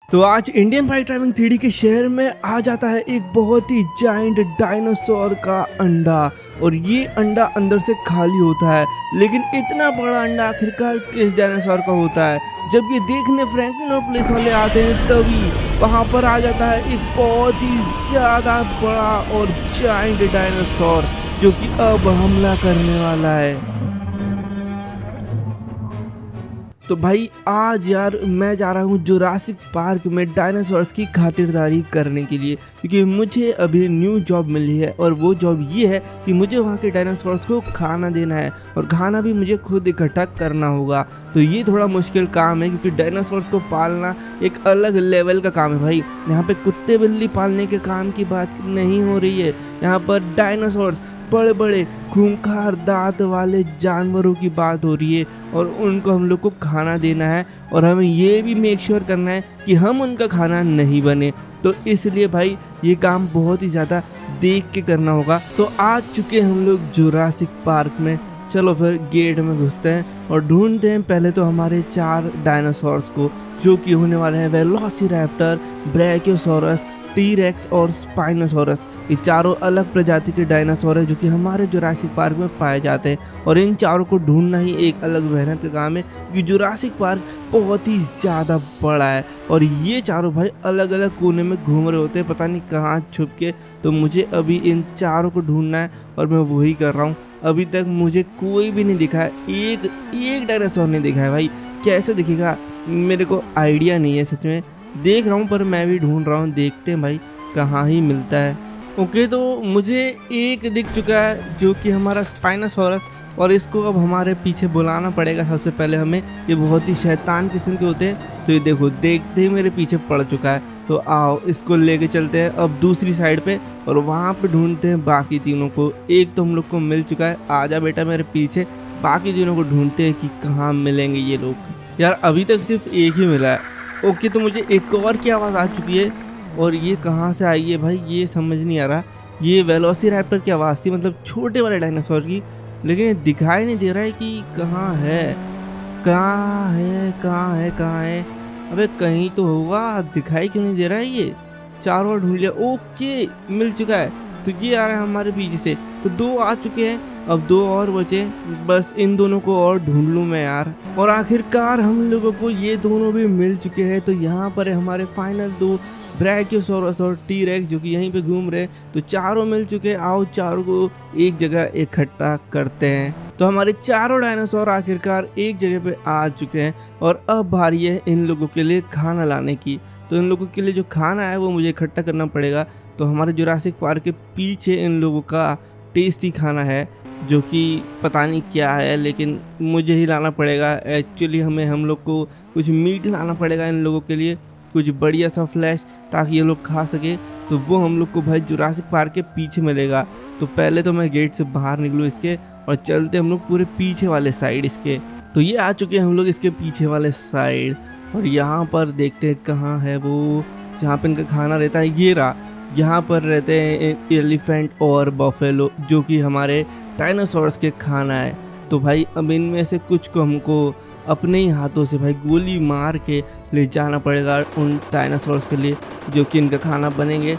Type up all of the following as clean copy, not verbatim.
तो आज Indian bike driving 3D के शहर में आ जाता है एक बहुत ही जाइंट डायनासोर का अंडा। और ये अंडा अंदर से खाली होता है, लेकिन इतना बड़ा अंडा आखिरकार किस डायनासोर का होता है। जब ये देखने फ्रैंकलिन और पुलिस वाले आते हैं तभी वहाँ पर आ जाता है एक बहुत ही ज़्यादा बड़ा और जाइंट डायनासोर जो कि अब हमला करने वाला है। तो भाई आज यार मैं जा रहा हूँ जुरासिक पार्क में डायनासोर्स की खातिरदारी करने के लिए, क्योंकि मुझे अभी न्यू जॉब मिली है और वो जॉब ये है कि मुझे वहाँ के डायनासोर्स को खाना देना है और खाना भी मुझे खुद इकट्ठा करना होगा। तो ये थोड़ा मुश्किल काम है क्योंकि डायनासोर्स को पालना एक अलग लेवल का काम है भाई। यहाँ पे कुत्ते बिल्ली पालने के काम की बात नहीं हो रही है, यहाँ पर डायनासोर्स बड़े बड़े खूंखार दांत वाले जानवरों की बात हो रही है और उनको हम लोग को खाना देना है और हमें ये भी मेक श्योर करना है कि हम उनका खाना नहीं बने। तो इसलिए भाई ये काम बहुत ही ज़्यादा देख के करना होगा। तो आ चुके हम लोग जुरासिक पार्क में, चलो फिर गेट में घुसते हैं और ढूंढते हैं पहले तो हमारे 4 डायनासोर्स को, जो कि होने वाले हैं वेलोसिरैप्टर, ब्रैकियोसॉरस, टी-रेक्स और स्पाइनोसॉरस। ये चारों अलग प्रजाति के डायनासोर हैं जो कि हमारे जुरासिक पार्क में पाए जाते हैं और इन चारों को ढूंढना ही एक अलग मेहनत का काम है क्योंकि जुरासिक पार्क बहुत ही ज़्यादा बड़ा है और ये चारों भाई अलग अलग कोने में घूम रहे होते हैं, पता नहीं कहाँ छुप के। तो मुझे अभी इन चारों को ढूंढना है और मैं वही कर रहा हूँ। अभी तक मुझे कोई भी नहीं दिखा है, एक डायनासोर नहीं दिखा है भाई। कैसे दिखेगा मेरे को आइडिया नहीं है, सच में देख रहा हूँ पर मैं भी ढूंढ रहा हूँ। देखते हैं भाई कहाँ ही मिलता है। ओके तो मुझे एक दिख चुका है जो कि हमारा स्पाइनोसॉरस, और इसको अब हमारे पीछे बुलाना पड़ेगा सबसे पहले हमें। ये बहुत ही शैतान किस्म के होते हैं। तो ये देखो देखते ही मेरे पीछे पड़ चुका है। तो आओ इसको लेके चलते हैं अब दूसरी साइड पे और वहाँ पे ढूंढते हैं बाकी तीनों को। एक तो हम लोग को मिल चुका है, आजा बेटा मेरे पीछे। बाकी तीनों को ढूंढते हैं कि कहाँ मिलेंगे ये लोग। यार अभी तक सिर्फ एक ही मिला है। ओके तो मुझे एक और की आवाज़ आ चुकी है और ये कहाँ से आई है भाई ये समझ नहीं आ रहा। ये वेलोसिरैप्टर की आवाज़ थी, मतलब छोटे वाले डायनासोर की, लेकिन ये दिखाई नहीं दे रहा है कि कहाँ है कहाँ है कहाँ है कहाँ है। अबे कहीं तो होगा, दिखाई क्यों नहीं दे रहा है। ये चारों ओर ढूंढ लिया। ओके मिल चुका है। तो ये आ रहा है हमारे पीछे से। तो 2 आ चुके हैं, अब 2 और बचे। बस इन दोनों को और ढूंढ लूँ मैं यार। और आखिरकार हम लोगों को ये दोनों भी मिल चुके हैं। तो यहाँ पर है हमारे फाइनल 2 ब्रैकियोसॉरस और टी-रेक्स जो कि यहीं पे घूम रहे। तो चारों मिल चुके। आओ चारों को एक जगह इकट्ठा करते हैं। तो हमारे चारों डायनासोर आखिरकार एक जगह पे आ चुके हैं और अब बारी है इन लोगों के लिए खाना लाने की। तो इन लोगों के लिए जो खाना है वो मुझे इकट्ठा करना पड़ेगा। तो हमारे जुरासिक पार्क के पीछे इन लोगों का टेस्टी खाना है जो कि पता नहीं क्या है, लेकिन मुझे ही लाना पड़ेगा। एक्चुअली हम लोग को कुछ मीट लाना पड़ेगा इन लोगों के लिए, कुछ बढ़िया सा फ्लैश, ताकि ये लोग खा सके। तो वो हम लोग को भाई जुरासिक पार्क के पीछे मिलेगा। तो पहले तो मैं गेट से बाहर निकलूँ इसके और चलते हम लोग पूरे पीछे वाले साइड इसके। तो ये आ चुके हैं हम लोग इसके पीछे वाले साइड और यहाँ पर देखते हैं कहाँ है वो जहाँ पे इनका खाना रहता है। ये रहा, यहाँ पर रहते हैं एलिफेंट और बफेलो जो कि हमारे डायनासोर्स के खाना है। तो भाई अब इनमें से कुछ को हमको अपने ही हाथों से भाई गोली मार के ले जाना पड़ेगा उन डायनासोर्स के लिए जो कि इनका खाना बनेंगे।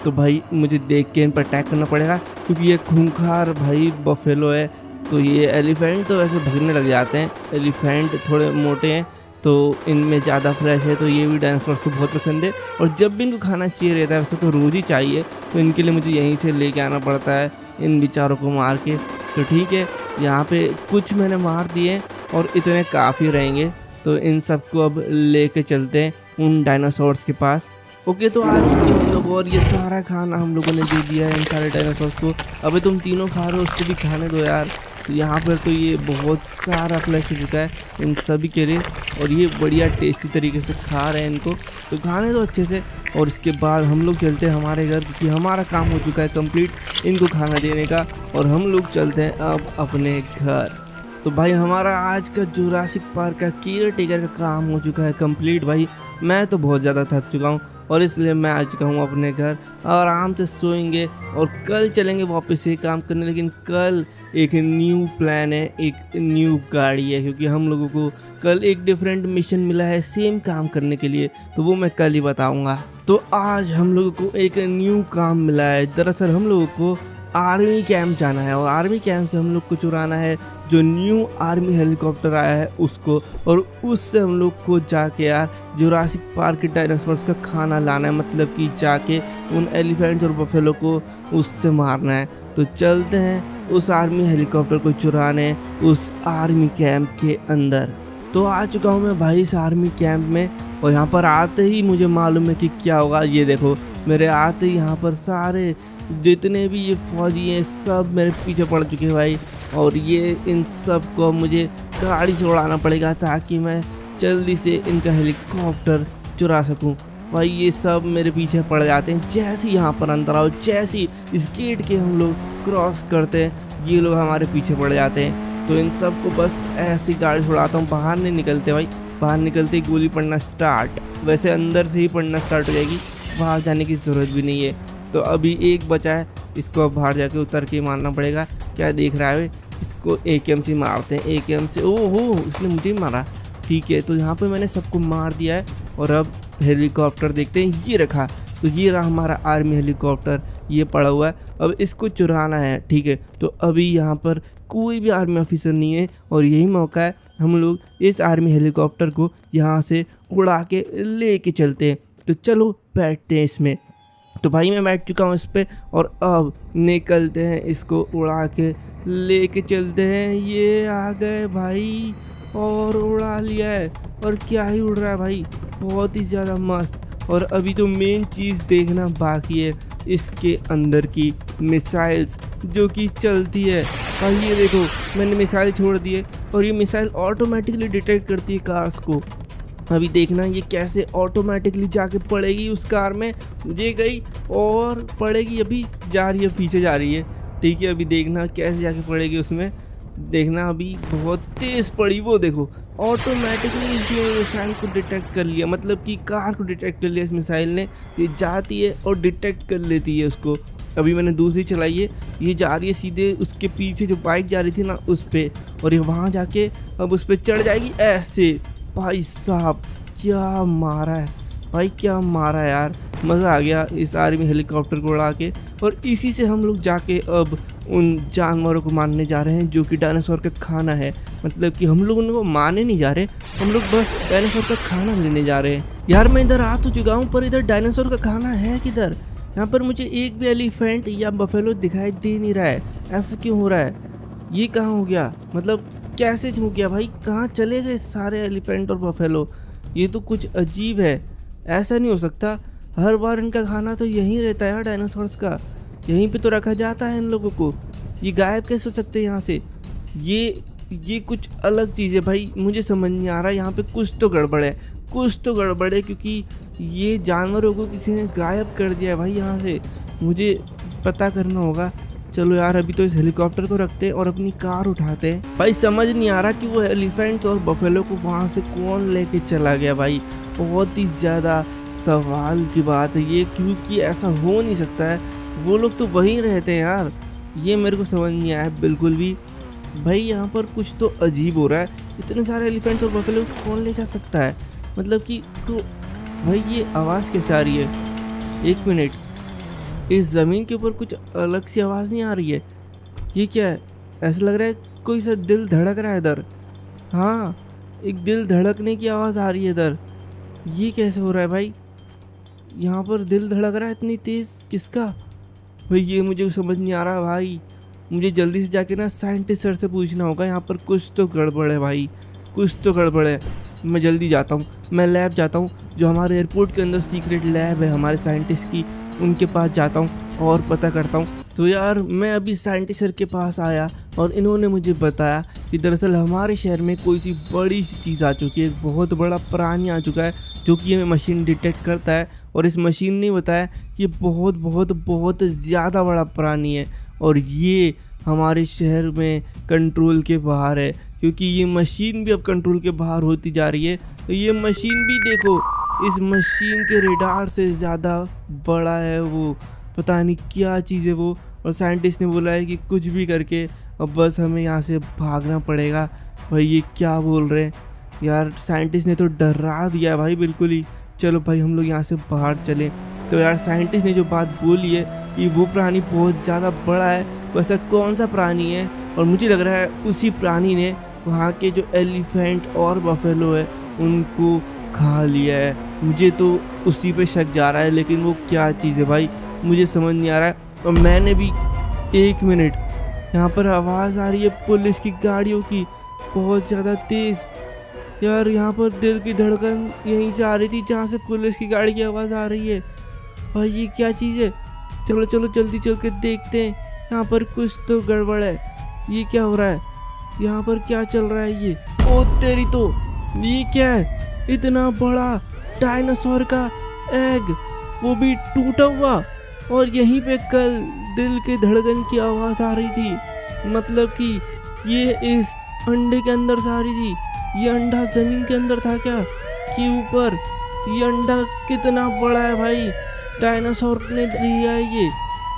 तो भाई मुझे देख के इन पर अटैक करना पड़ेगा क्योंकि ये खूंखार भाई बफेलो है। तो ये एलिफेंट तो वैसे भगने लग जाते हैं, एलिफेंट थोड़े मोटे हैं तो इनमें ज़्यादा फ्लैश है। तो ये भी डायनासोर्स को बहुत पसंद है और जब भी इनको खाना चाहिए रहता है, वैसे तो रोज़ ही चाहिए, तो इनके लिए मुझे यहीं से लेके आना पड़ता है इन बेचारों को मार के। तो ठीक है, यहाँ पे कुछ मैंने मार दिए और इतने काफ़ी रहेंगे। तो इन सबको अब लेके चलते हैं उन डायनासोर्स के पास। ओके तो आ चुके हम लोग और ये सारा खाना हम लोगों ने दे दिया है इन सारे डायनासोर्स को। अबे तुम तीनों खा रहे हो, उसको भी खाने दो यार। तो यहाँ पर तो ये बहुत सारा फ्लैश हो चुका है इन सभी के लिए और ये बढ़िया टेस्टी तरीके से खा रहे हैं इनको। तो खाने दो अच्छे से और इसके बाद हम लोग चलते हैं हमारे घर क्योंकि हमारा काम हो चुका है कंप्लीट इनको खाना देने का और हम लोग चलते हैं अब अपने घर। तो भाई हमारा आज का जुरासिक पार्क का केयर टेकर का काम हो चुका है कंप्लीट। भाई मैं तो बहुत ज़्यादा थक चुका हूँ और इसलिए मैं आ चुका हूँ अपने घर। आराम से सोएंगे और कल चलेंगे वापस ये काम करने। लेकिन कल एक न्यू प्लान है, एक न्यू गाड़ी है, क्योंकि हम लोगों को कल एक डिफरेंट मिशन मिला है सेम काम करने के लिए, तो वो मैं कल ही बताऊंगा। तो आज हम लोगों को एक न्यू काम मिला है। दरअसल हम लोगों को आर्मी कैंप जाना है और आर्मी कैंप से हम लोग को चुराना है जो न्यू आर्मी हेलीकॉप्टर आया है उसको, और उससे हम लोग को जाके यार जुरासिक पार्क के डायनासोर्स का खाना लाना है। मतलब कि जाके उन एलिफेंट्स और बफेलो को उससे मारना है। तो चलते हैं उस आर्मी हेलीकॉप्टर को चुराने उस आर्मी कैंप के अंदर। तो आ चुका हूँ मैं भाई इस आर्मी कैंप में, और यहाँ पर आते ही मुझे मालूम है कि क्या होगा। ये देखो मेरे आते ही यहाँ पर सारे जितने भी ये फौजी हैं सब मेरे पीछे पड़ चुके हैं भाई, और ये इन सब को मुझे गाड़ी से उड़ाना पड़ेगा ताकि मैं जल्दी से इनका हेलीकॉप्टर चुरा सकूं। भाई ये सब मेरे पीछे पड़ जाते हैं। जैसे ही यहाँ पर अंदर आओ, जैसे ही इस गेट के हम लोग क्रॉस करते हैं, ये लोग हमारे पीछे पड़ जाते हैं। तो इन सब को बस ऐसी गाड़ी से उड़ाता हूँ। बाहर नहीं निकलते भाई, बाहर निकलते ही गोली पड़ना स्टार्ट। वैसे अंदर से ही पड़ना स्टार्ट हो जाएगी, बाहर जाने की ज़रूरत भी नहीं है। तो अभी एक बचा है, इसको अब बाहर जाके उतर के मारना पड़ेगा। क्या देख रहा है, इसको AKM से मारते हैं। AKM से, ओहो इसने मुझे ही मारा। ठीक है, तो यहाँ पे मैंने सबको मार दिया है। और अब हेलीकॉप्टर देखते हैं, ये रखा। तो ये रहा हमारा आर्मी हेलीकॉप्टर, ये पड़ा हुआ है। अब इसको चुराना है। ठीक है, तो अभी यहाँ पर कोई भी आर्मी ऑफिसर नहीं है और यही मौका है हम लोग इस आर्मी हेलीकॉप्टर को यहाँ से उड़ा के ले के चलते हैं। तो चलो बैठते हैं इसमें। तो भाई मैं बैठ चुका हूँ इस पर, और अब निकलते हैं, इसको उड़ा के लेके चलते हैं। ये आ गए भाई और उड़ा लिया है। और क्या ही उड़ रहा है भाई, बहुत ही ज़्यादा मस्त। और अभी तो मेन चीज़ देखना बाकी है, इसके अंदर की मिसाइल्स जो कि चलती है। और ये देखो मैंने मिसाइल छोड़ दी है और ये मिसाइल ऑटोमेटिकली डिटेक्ट करती है कार्स को। अभी देखना ये कैसे ऑटोमेटिकली जाके पड़ेगी उस कार में। ये गई और पड़ेगी, अभी जा रही है, पीछे जा रही है। ठीक है, अभी देखना कैसे जाके पड़ेगी उसमें। देखना अभी बहुत तेज़ पड़ी, वो देखो ऑटोमेटिकली इसने मिसाइल को डिटेक्ट कर लिया। मतलब कि कार को डिटेक्ट कर लिया इस मिसाइल ने। ये जाती है और डिटेक्ट कर लेती है उसको। अभी मैंने दूसरी चलाई है, ये जा रही है सीधे उसके पीछे जो बाइक जा रही थी ना उस पर, और ये वहाँ जाके अब उस पर चढ़ जाएगी ऐसे। भाई साहब क्या मारा है भाई, क्या मारा है यार, मज़ा आ गया इस आर्मी हेलीकॉप्टर को उड़ा के। और इसी से हम लोग जाके अब उन जानवरों को मारने जा रहे हैं जो कि डायनासोर का खाना है। मतलब कि हम लोग उनको मारने नहीं जा रहे, हम लोग बस डायनासोर का खाना लेने जा रहे हैं। यार मैं इधर आ तो चुका हूँ, पर इधर डायनासोर का खाना है किधर? यहाँ पर मुझे एक भी एलिफेंट या बफेलो दिखाई दे नहीं रहा है। ऐसा क्यों हो रहा है? ये कहाँ हो गया? मतलब कैसे छू गया भाई? कहाँ चले गए सारे एलिफेंट और बफेलो? ये तो कुछ अजीब है, ऐसा नहीं हो सकता। हर बार इनका खाना तो यहीं रहता है यार, डायनासोर्स का यहीं पे तो रखा जाता है इन लोगों को। ये गायब कैसे हो सकते हैं यहाँ से? ये कुछ अलग चीज़ है भाई, मुझे समझ नहीं आ रहा। यहाँ पे कुछ तो गड़बड़ है, कुछ तो गड़बड़ है, क्योंकि ये जानवरों को किसी ने गायब कर दिया है भाई यहाँ से। मुझे पता करना होगा। चलो यार अभी तो इस हेलीकॉप्टर को रखते हैं और अपनी कार उठाते हैं। भाई समझ नहीं आ रहा कि वो एलिफेंट्स और बफेलो को वहाँ से कौन लेके चला गया भाई। बहुत ही ज़्यादा सवाल की बात है ये, क्योंकि ऐसा हो नहीं सकता है। वो लोग तो वहीं रहते हैं यार, ये मेरे को समझ नहीं आया बिल्कुल भी। भाई यहाँ पर कुछ तो अजीब हो रहा है। इतने सारे एलिफेंट्स और बफेलो को कौन ले जा सकता है? मतलब कि तो भाई ये आवाज़ कैसे आ रही है? एक मिनट, इस ज़मीन के ऊपर कुछ अलग सी आवाज़ नहीं आ रही है? ये क्या है? ऐसा लग रहा है कोई सा दिल धड़क रहा है इधर। हाँ, एक दिल धड़कने की आवाज़ आ रही है इधर। ये कैसे हो रहा है भाई? यहाँ पर दिल धड़क रहा है इतनी तेज़, किसका? भाई ये मुझे समझ नहीं आ रहा भाई। मुझे जल्दी से जाके ना साइंटिस्ट सर से पूछना होगा। यहाँ पर कुछ तो गड़बड़ है भाई, कुछ तो गड़बड़ है। मैं जल्दी जाता हूँ, मैं लैब जाता हूँ, जो हमारे एयरपोर्ट के अंदर सीक्रेट लैब है हमारे साइंटिस्ट की, उनके पास जाता हूँ और पता करता हूँ। तो यार मैं अभी साइंटिस्ट सर के पास आया और इन्होंने मुझे बताया कि दरअसल हमारे शहर में कोई सी बड़ी सी चीज़ आ चुकी है, बहुत बड़ा प्राणी आ चुका है जो कि ये मशीन डिटेक्ट करता है। और इस मशीन ने बताया कि बहुत बहुत बहुत ज़्यादा बड़ा प्राणी है और ये हमारे शहर में कंट्रोल के बाहर है, क्योंकि ये मशीन भी अब कंट्रोल के बाहर होती जा रही है। तो ये मशीन भी देखो इस मशीन के रेडार से ज़्यादा बड़ा है वो। पता नहीं क्या चीज़ है वो। और साइंटिस्ट ने बोला है कि कुछ भी करके अब बस हमें यहाँ से भागना पड़ेगा। भाई ये क्या बोल रहे हैं यार, साइंटिस्ट ने तो डरा दिया है भाई बिल्कुल ही। चलो भाई हम लोग यहाँ से बाहर चलें। तो यार साइंटिस्ट ने जो बात बोली है कि वो प्राणी बहुत ज़्यादा बड़ा है, वैसा कौन सा प्राणी है? और मुझे लग रहा है उसी प्राणी ने वहाँ के जो एलिफेंट और बफेलो है उनको खा लिया है। मुझे तो उसी पे शक जा रहा है, लेकिन वो क्या चीज़ है भाई मुझे समझ नहीं आ रहा है। और मैंने भी 1 मिनट, यहाँ पर आवाज़ आ रही है पुलिस की गाड़ियों की बहुत ज़्यादा तेज़। यार यहाँ पर दिल की धड़कन यहीं से आ रही थी जहाँ से पुलिस की गाड़ी की आवाज़ आ रही है। भाई ये क्या चीज़ है? चलो चलो जल्दी चल के देखते हैं, यहाँ पर कुछ तो गड़बड़ है। ये क्या हो रहा है? यहाँ पर क्या चल रहा है ये? ओ तेरी तो, ये क्या है? इतना बड़ा डायनासोर का एग, वो भी टूटा हुआ। और यहीं पे कल दिल के धड़कन की आवाज़ आ रही थी, मतलब कि ये इस अंडे के अंदर से आ रही थी। ये अंडा ज़मीन के अंदर था क्या कि ऊपर? ये अंडा कितना बड़ा है भाई, डायनासोर ने दिया है ये।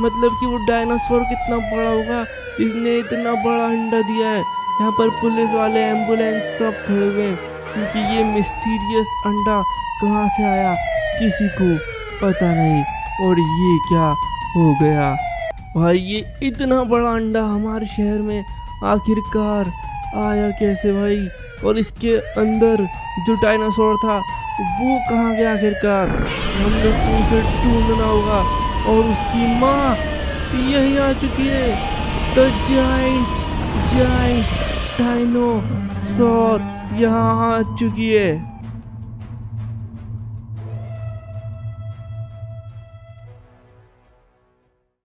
मतलब कि वो डायनासोर कितना बड़ा होगा जिसने इतना बड़ा अंडा दिया है। यहाँ पर पुलिस वाले, एम्बुलेंस सब खड़े हुए हैं क्योंकि ये मिस्टीरियस अंडा कहाँ से आया किसी को पता नहीं। और ये क्या हो गया भाई? ये इतना बड़ा अंडा हमारे शहर में आखिरकार आया कैसे भाई? और इसके अंदर जो डायनासोर था वो कहाँ गया आखिरकार? हम लोग को उसे ढूंढना होगा। और उसकी माँ यहीं आ चुकी है, द जायंट डायनासोर यहाँ आ चुकी है।